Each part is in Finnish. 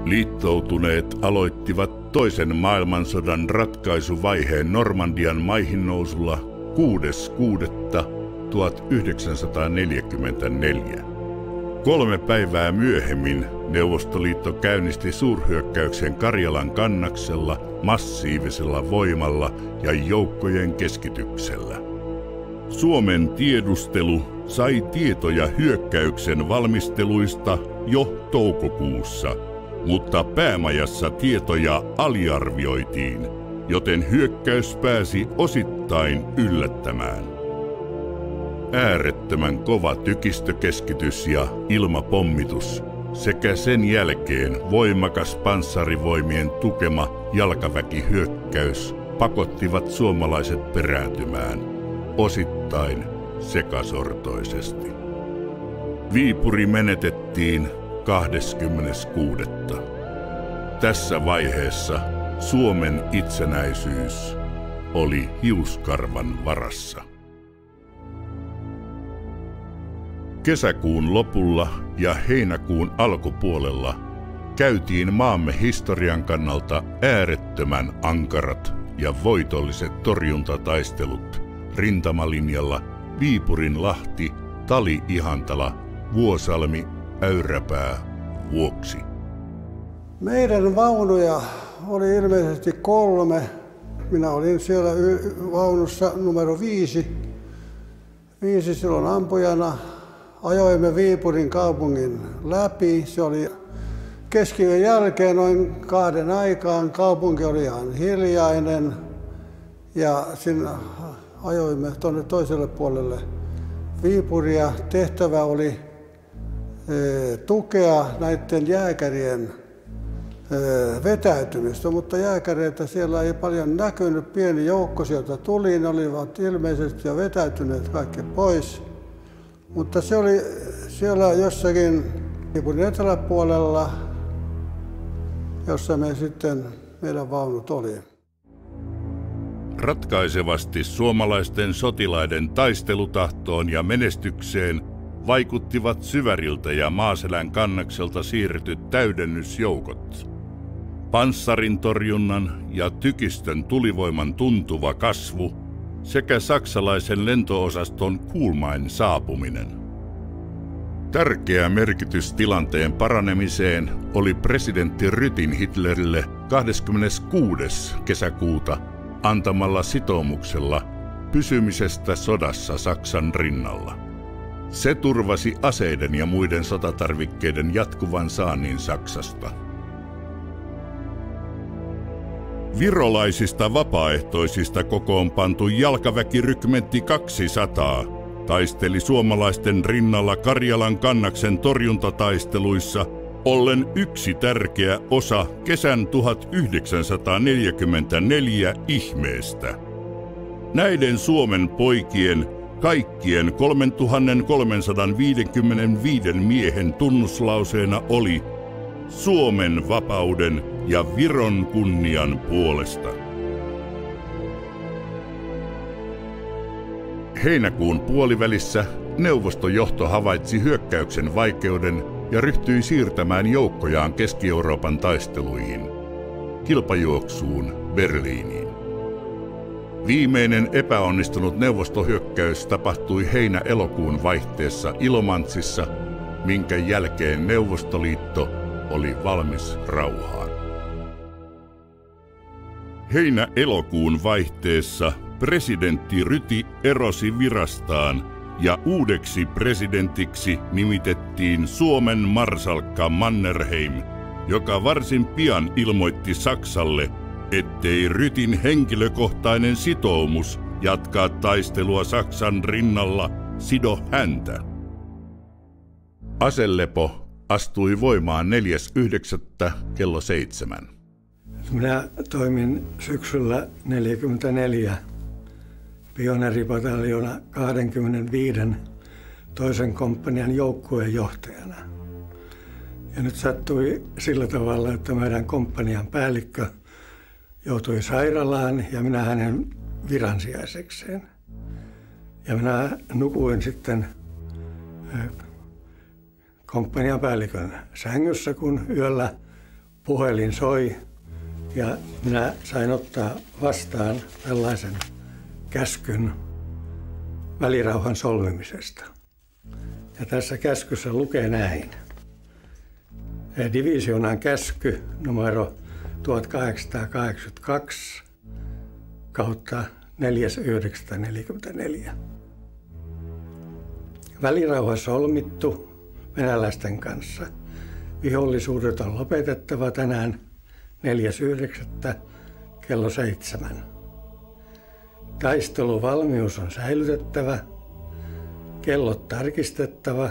Liittoutuneet aloittivat toisen maailmansodan ratkaisuvaiheen Normandian maihinnousulla 6.6.1944. 3 päivää myöhemmin Neuvostoliitto käynnisti suurhyökkäyksen Karjalan kannaksella massiivisella voimalla ja joukkojen keskityksellä. Suomen tiedustelu sai tietoja hyökkäyksen valmisteluista jo toukokuussa, mutta päämajassa tietoja aliarvioitiin, joten hyökkäys pääsi osittain yllättämään. Äärettömän kova tykistökeskitys ja ilmapommitus sekä sen jälkeen voimakas panssarivoimien tukema jalkaväkihyökkäys pakottivat suomalaiset perääntymään, osittain sekasortoisesti. Viipuri menetettiin 26. Tässä vaiheessa Suomen itsenäisyys oli hiuskarvan varassa. Kesäkuun lopulla ja heinäkuun alkupuolella käytiin maamme historian kannalta äärettömän ankarat ja voitolliset torjuntataistelut rintamalinjalla Viipurinlahti, Tali-Ihantala, Vuosalmi, Äyräpää, Vuoksi. Meidän vaunuja oli ilmeisesti 3. Minä olin siellä vaunussa numero 5. 5 silloin ampujana. Ajoimme Viipurin kaupungin läpi. Se oli keskiyön jälkeen noin 2 aikaan. Kaupunki oli ihan hiljainen ja sinne ajoimme tuonne toiselle puolelle Viipuria. Tehtävä oli tukea näiden jääkärien vetäytymistä, mutta jääkäreitä siellä ei paljon näkynyt. Pieni joukko sieltä tuli, ne olivat ilmeisesti jo vetäytyneet kaikki pois. Mutta se oli siellä jossakin Viipurin eteläpuolella, jossa meidän vaunut oli. Ratkaisevasti suomalaisten sotilaiden taistelutahtoon ja menestykseen vaikuttivat Syväriltä ja Maaselän kannakselta siirretyt täydennysjoukot. Panssarintorjunnan ja tykistön tulivoiman tuntuva kasvu sekä saksalaisen lento-osaston Kuhlmain saapuminen. Tärkeä merkitys tilanteen paranemiseen oli presidentti Rytin Hitlerille 26. kesäkuuta antamalla sitoumuksella pysymisestä sodassa Saksan rinnalla. Se turvasi aseiden ja muiden sotatarvikkeiden jatkuvan saannin Saksasta. Virolaisista vapaaehtoisista kokoonpantu jalkaväkirykmentti 200 taisteli suomalaisten rinnalla Karjalan kannaksen torjuntataisteluissa ollen yksi tärkeä osa kesän 1944 ihmeestä. Näiden Suomen poikien kaikkien 3355 miehen tunnuslauseena oli Suomen vapauden ja Viron kunnian puolesta. Heinäkuun puolivälissä neuvostojohto havaitsi hyökkäyksen vaikeuden ja ryhtyi siirtämään joukkojaan Keski-Euroopan taisteluihin, kilpajuoksuun Berliiniin. Viimeinen epäonnistunut neuvostohyökkäys tapahtui heinä-elokuun vaihteessa Ilomantsissa, minkä jälkeen Neuvostoliitto oli valmis rauhaan. Heinä-elokuun vaihteessa presidentti Ryti erosi virastaan ja uudeksi presidentiksi nimitettiin Suomen marsalkka Mannerheim, joka varsin pian ilmoitti Saksalle, ettei Rytin henkilökohtainen sitoumus jatkaa taistelua Saksan rinnalla sido häntä. Aselepo astui voimaan 4.9. kello 7. Minä toimin syksyllä 1944 pioneeripataljoona 25. toisen komppanian joukkueen johtajana. Ja nyt sattui sillä tavalla, että meidän komppanian päällikkö joutui sairaalaan ja minä hänen viransijaisekseen. Ja minä nukuin sitten komppanian päällikön sängyssä, kun yöllä puhelin soi ja minä sain ottaa vastaan tällaisen käskyn välirauhan solmimisesta. Ja tässä käskyssä lukee näin. Divisioonan käsky numero 1882 kautta 4.9.44. Välirauha solmittu venäläisten kanssa. Vihollisuudet on lopetettava tänään 4.9. kello 7. Taisteluvalmius on säilytettävä, kellot tarkistettava,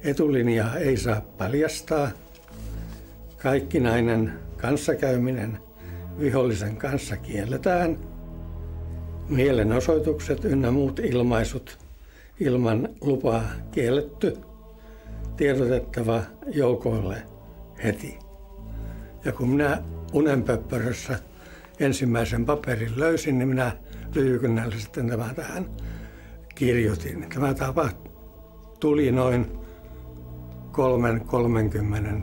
etulinjaa ei saa paljastaa, kaikkinainen kanssakäyminen vihollisen kanssa kielletään, mielenosoitukset ynnä muut ilmaisut ilman lupaa kielletty, tiedotettava joukoille heti. Ja kun minä unenpöppörössä ensimmäisen paperin löysin, niin minä lyijykynnällä sitten tämä tähän kirjoitin. Tämä tuli noin 3.30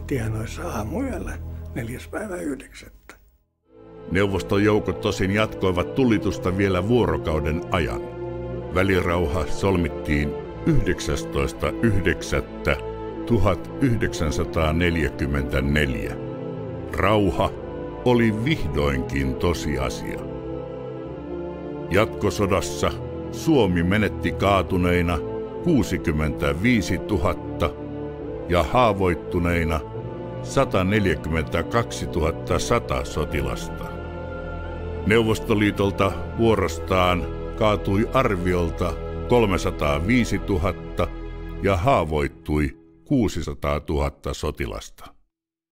tienoissa aamuyöllä 4.9. Neuvoston joukot tosin jatkoivat tulitusta vielä vuorokauden ajan. Välirauha solmittiin 19.9.1944. Rauha oli vihdoinkin tosiasia. Jatkosodassa Suomi menetti kaatuneina 65 000 ja haavoittuneina 142 100 sotilasta. Neuvostoliitolta vuorostaan kaatui arviolta 305 000 ja haavoittui 600 000 sotilasta.